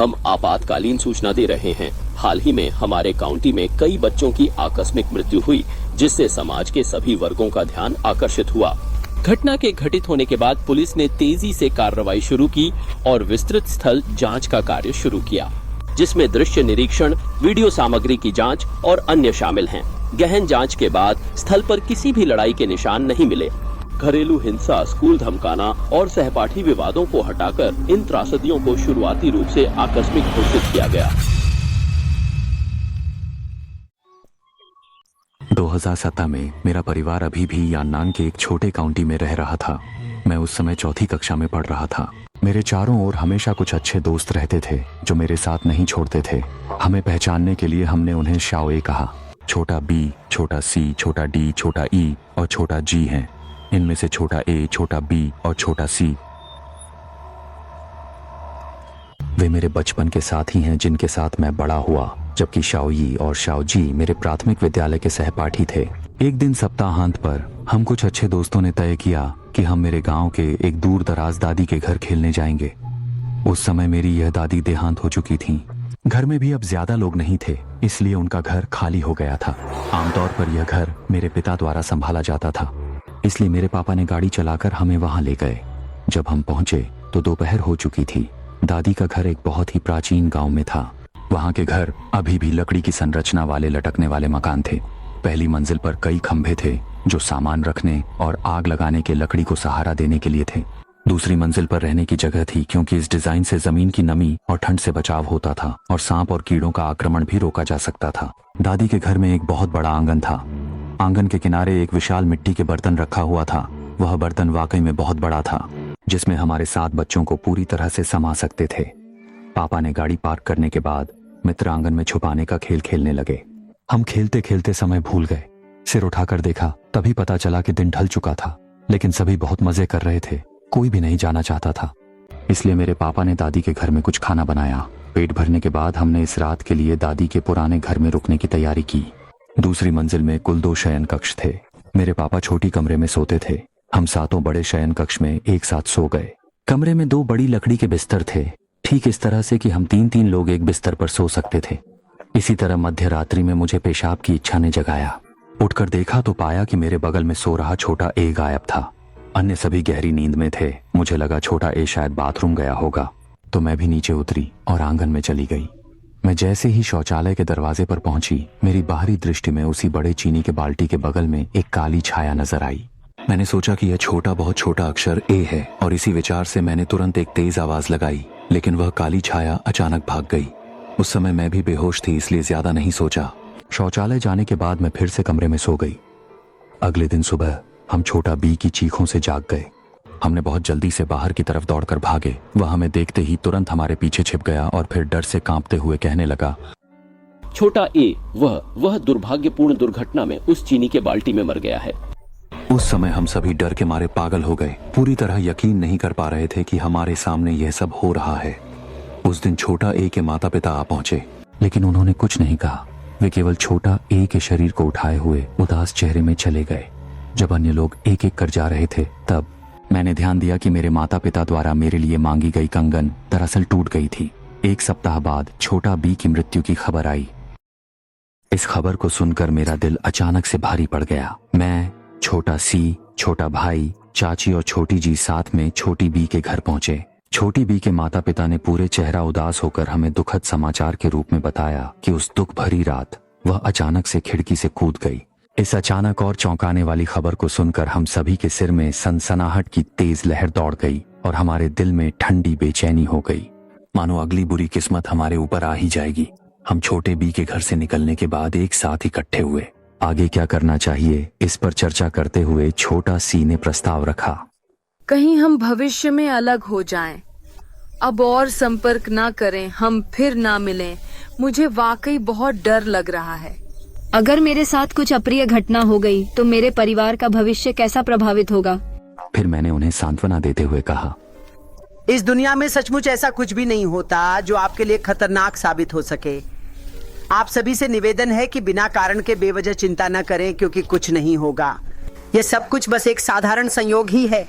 हम आपातकालीन सूचना दे रहे हैं। हाल ही में हमारे काउंटी में कई बच्चों की आकस्मिक मृत्यु हुई, जिससे समाज के सभी वर्गों का ध्यान आकर्षित हुआ। घटना के घटित होने के बाद पुलिस ने तेजी से कार्रवाई शुरू की और विस्तृत स्थल जांच का कार्य शुरू किया, जिसमें दृश्य निरीक्षण, वीडियो सामग्री की जांच और अन्य शामिल हैं। गहन जांच के बाद स्थल पर किसी भी लड़ाई के निशान नहीं मिले। घरेलू हिंसा, स्कूल धमकाना और सहपाठी विवादों को हटाकर इन त्रासदियों को शुरुआती रूप से आकस्मिक घोषित किया गया। 2017 में मेरा परिवार अभी भी यान्नान के एक छोटे काउंटी में रह रहा था। मैं उस समय चौथी कक्षा में पढ़ रहा था। मेरे चारों ओर हमेशा कुछ अच्छे दोस्त रहते थे जो मेरे साथ नहीं छोड़ते थे। हमें पहचानने के लिए हमने उन्हें शाओए कहा। छोटा बी, छोटा सी, छोटा डी, छोटा ई और छोटा जी हैं। इनमें से छोटा ए, छोटा बी और छोटा सी वे मेरे बचपन के साथी हैं जिनके साथ मैं बड़ा हुआ, जबकि शाओई और शाओजी मेरे प्राथमिक विद्यालय के सहपाठी थे। एक दिन सप्ताहांत पर हम कुछ अच्छे दोस्तों ने तय किया कि हम मेरे गांव के एक दूर दराज दादी के घर खेलने जाएंगे। उस समय मेरी यह दादी देहांत हो चुकी थीं। घर में भी अब ज्यादा लोग नहीं थे, इसलिए उनका घर खाली हो गया था। आमतौर पर यह घर मेरे पिता द्वारा संभाला जाता था, इसलिए मेरे पापा ने गाड़ी चलाकर हमें वहां ले गए। जब हम पहुंचे तो दोपहर हो चुकी थी। दादी का घर एक बहुत ही प्राचीन गांव में था। वहां के घर अभी भी लकड़ी की संरचना वाले लटकने वाले मकान थे। पहली मंजिल पर कई खंभे थे जो सामान रखने और आग लगाने के लकड़ी को सहारा देने के लिए थे। दूसरी मंजिल पर रहने की जगह थी, क्योंकि इस डिजाइन से जमीन की नमी और ठंड से बचाव होता था और सांप और कीड़ों का आक्रमण भी रोका जा सकता था। दादी के घर में एक बहुत बड़ा आंगन था। आंगन के किनारे एक विशाल मिट्टी के बर्तन रखा हुआ था। वह बर्तन वाकई में बहुत बड़ा था, जिसमें हमारे 7 बच्चों को पूरी तरह से समा सकते थे। पापा ने गाड़ी पार्क करने के बाद मित्र आंगन में छुपाने का खेल खेलने लगे। हम खेलते खेलते समय भूल गए। सिर उठाकर देखा, तभी पता चला कि दिन ढल चुका था, लेकिन सभी बहुत मजे कर रहे थे। कोई भी नहीं जाना चाहता था, इसलिए मेरे पापा ने दादी के घर में कुछ खाना बनाया। पेट भरने के बाद हमने इस रात के लिए दादी के पुराने घर में रुकने की तैयारी की। दूसरी मंजिल में कुल 2 शयन कक्ष थे। मेरे पापा छोटी कमरे में सोते थे। हम 7 बड़े शयन कक्ष में एक साथ सो गए। कमरे में 2 बड़ी लकड़ी के बिस्तर थे, ठीक इस तरह से कि हम 3-3 लोग एक बिस्तर पर सो सकते थे। इसी तरह मध्य रात्रि में मुझे पेशाब की इच्छा ने जगाया। उठकर देखा तो पाया कि मेरे बगल में सो रहा छोटा ए गायब था। अन्य सभी गहरी नींद में थे। मुझे लगा छोटा ए शायद बाथरूम गया होगा, तो मैं भी नीचे उतरी और आंगन में चली गई। मैं जैसे ही शौचालय के दरवाजे पर पहुंची, मेरी बाहरी दृष्टि में उसी बड़े चीनी के बाल्टी के बगल में एक काली छाया नजर आई। मैंने सोचा कि यह छोटा, बहुत छोटा अक्षर ए है, और इसी विचार से मैंने तुरंत एक तेज आवाज लगाई, लेकिन वह काली छाया अचानक भाग गई। उस समय मैं भी बेहोश थी, इसलिए ज्यादा नहीं सोचा। शौचालय जाने के बाद मैं फिर से कमरे में सो गई। अगले दिन सुबह हम छोटा बी की चीखों से जाग गए। हमने बहुत जल्दी से बाहर की तरफ दौड़कर भागे। वह हमें देखते ही तुरंत हमारे पीछे छिप गया और फिर डर से कांपते हुए कहने लगा, छोटा ए वह दुर्भाग्यपूर्ण दुर्घटना में उस चीनी के बाल्टी में मर गया है। उस समय हम सभी डर के मारे पागल हो गए। पूरी तरह यकीन नहीं कर पा रहे थे कि हमारे सामने यह सब हो रहा है। उस दिन छोटा ए के माता पिता आ पहुंचे, लेकिन उन्होंने कुछ नहीं कहा। वे केवल छोटा ए के शरीर को उठाए हुए उदास चेहरे में चले गए। जब अन्य लोग एक एक कर जा रहे थे, तब मैंने ध्यान दिया कि मेरे माता पिता द्वारा मेरे लिए मांगी गई कंगन दरअसल टूट गई थी। 1 सप्ताह बाद छोटा बी की मृत्यु की खबर आई। इस खबर को सुनकर मेरा दिल अचानक से भारी पड़ गया। मैं, छोटा सी, छोटा भाई, चाची और छोटी जी साथ में छोटी बी के घर पहुंचे। छोटी बी के माता पिता ने पूरे चेहरा उदास होकर हमें दुखद समाचार के रूप में बताया कि उस दुख भरी रात वह अचानक से खिड़की से कूद गई। इस अचानक और चौंकाने वाली खबर को सुनकर हम सभी के सिर में सनसनाहट की तेज लहर दौड़ गई और हमारे दिल में ठंडी बेचैनी हो गई, मानो अगली बुरी किस्मत हमारे ऊपर आ ही जाएगी। हम छोटे बी के घर से निकलने के बाद एक साथ इकट्ठे हुए। आगे क्या करना चाहिए, इस पर चर्चा करते हुए छोटा सी ने प्रस्ताव रखा, कहीं हम भविष्य में अलग हो जाएं, अब और संपर्क ना करें, हम फिर ना मिलें। मुझे वाकई बहुत डर लग रहा है। अगर मेरे साथ कुछ अप्रिय घटना हो गई तो मेरे परिवार का भविष्य कैसा प्रभावित होगा। फिर मैंने उन्हें सांत्वना देते हुए कहा, इस दुनिया में सचमुच ऐसा कुछ भी नहीं होता जो आपके लिए खतरनाक साबित हो सके। आप सभी से निवेदन है कि बिना कारण के बेवजह चिंता न करें, क्योंकि कुछ नहीं होगा। यह सब कुछ बस एक साधारण संयोग ही है।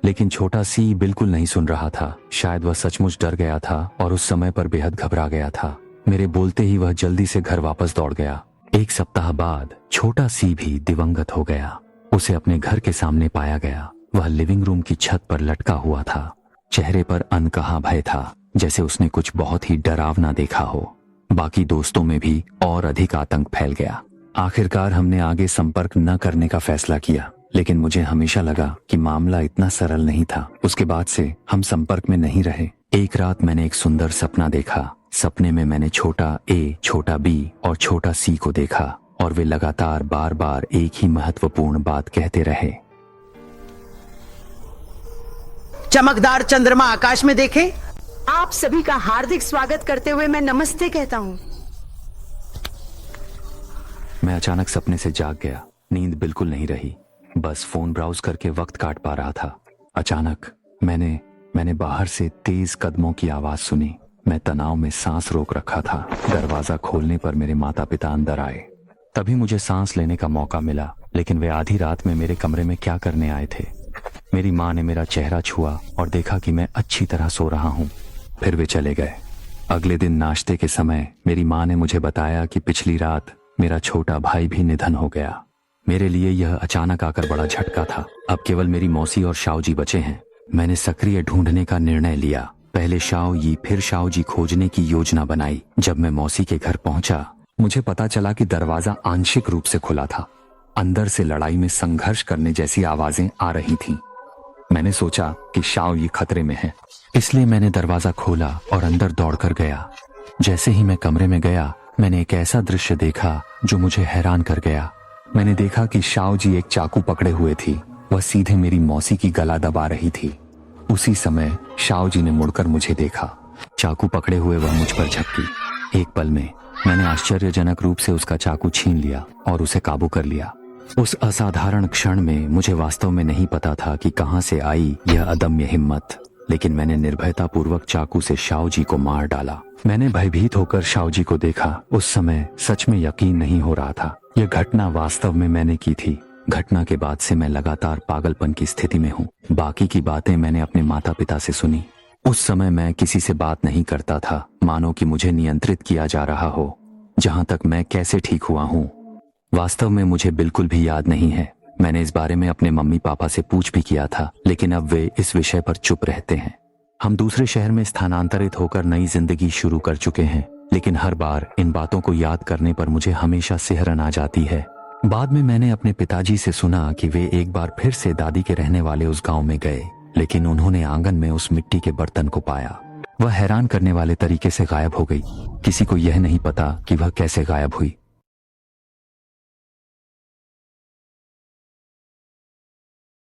लेकिन छोटा सी बिल्कुल नहीं सुन रहा था। शायद वह सचमुच डर गया था और उस समय पर बेहद घबरा गया था। मेरे बोलते ही वह जल्दी से घर वापस दौड़ गया। एक सप्ताह बाद छोटा सी भी दिवंगत हो गया। उसे अपने घर के सामने पाया गया। वह लिविंग रूम की छत पर लटका हुआ था। चेहरे पर अनकहा भय था, जैसे उसने कुछ बहुत ही डरावना देखा हो। बाकी दोस्तों में भी और अधिक आतंक फैल गया। आखिरकार हमने आगे संपर्क न करने का फैसला किया, लेकिन मुझे हमेशा लगा कि मामला इतना सरल नहीं था। उसके बाद से हम संपर्क में नहीं रहे। एक रात मैंने एक सुंदर सपना देखा। सपने में मैंने छोटा ए, छोटा बी और छोटा सी को देखा और वे लगातार बार बार एक ही महत्वपूर्ण बात कहते रहे। चमकदार चंद्रमा आकाश में देखे। आप सभी का हार्दिक स्वागत करते हुए मैं नमस्ते कहता हूँ। मैं अचानक सपने से जाग गया। नींद बिल्कुल नहीं रही, बस फोन ब्राउज करके वक्त काट पा रहा था। अचानक मैंने बाहर से तेज कदमों की आवाज सुनी। मैं तनाव में सांस रोक रखा था। दरवाजा खोलने पर मेरे माता पिता अंदर आए। तभी मुझे सांस लेने का मौका मिला, लेकिन वे आधी रात में मेरे कमरे में क्या करने आए थे। मेरी माँ ने मेरा चेहरा छुआ और देखा कि मैं अच्छी तरह सो रहा हूँ। फिर वे चले गए। अगले दिन नाश्ते के समय मेरी माँ ने मुझे बताया कि पिछली रात मेरा छोटा भाई भी निधन हो गया। मेरे लिए यह अचानक आकर बड़ा झटका था। अब केवल मेरी मौसी और शाओजी बचे हैं। मैंने सक्रिय ढूंढने का निर्णय लिया। पहले शाओजी फिर शाओजी खोजने की योजना बनाई। जब मैं मौसी के घर पहुंचा, मुझे पता चला कि दरवाजा आंशिक रूप से खुला था। अंदर से लड़ाई में संघर्ष करने जैसी आवाजें आ रही थीं। मैंने सोचा कि शाओजी खतरे में है, इसलिए मैंने दरवाजा खोला और अंदर दौड़कर गया। जैसे ही मैं कमरे में गया, मैंने एक ऐसा दृश्य देखा जो मुझे हैरान कर गया। मैंने देखा कि शाओजी एक चाकू पकड़े हुए थी। वह सीधे मेरी मौसी की गला दबा रही थी। उसी समय शाओजी ने मुड़कर मुझे देखा। चाकू पकड़े हुए वह मुझ पर झपकी। एक पल में मैंने आश्चर्यजनक रूप से उसका चाकू छीन लिया और उसे काबू कर लिया। उस असाधारण क्षण में मुझे वास्तव में नहीं पता था कि कहां से आई यह अदम्य हिम्मत, लेकिन मैंने निर्भयता पूर्वक चाकू से शाओजी को मार डाला। मैंने भयभीत होकर शाओजी को देखा। उस समय सच में यकीन नहीं हो रहा था। यह घटना वास्तव में मैंने की थी। घटना के बाद से मैं लगातार पागलपन की स्थिति में हूँ। बाकी की बातें मैंने अपने माता पिता से सुनी। उस समय मैं किसी से बात नहीं करता था, मानो कि मुझे नियंत्रित किया जा रहा हो। जहाँ तक मैं कैसे ठीक हुआ हूँ, वास्तव में मुझे बिल्कुल भी याद नहीं है। मैंने इस बारे में अपने मम्मी पापा से पूछ भी किया था, लेकिन अब वे इस विषय पर चुप रहते हैं। हम दूसरे शहर में स्थानांतरित होकर नई जिंदगी शुरू कर चुके हैं, लेकिन हर बार इन बातों को याद करने पर मुझे हमेशा सिहरन आ जाती है। बाद में मैंने अपने पिताजी से सुना कि वे एक बार फिर से दादी के रहने वाले उस गांव में गए, लेकिन उन्होंने आंगन में उस मिट्टी के बर्तन को पाया। वह हैरान करने वाले तरीके से गायब हो गई। किसी को यह नहीं पता कि वह कैसे गायब हुई।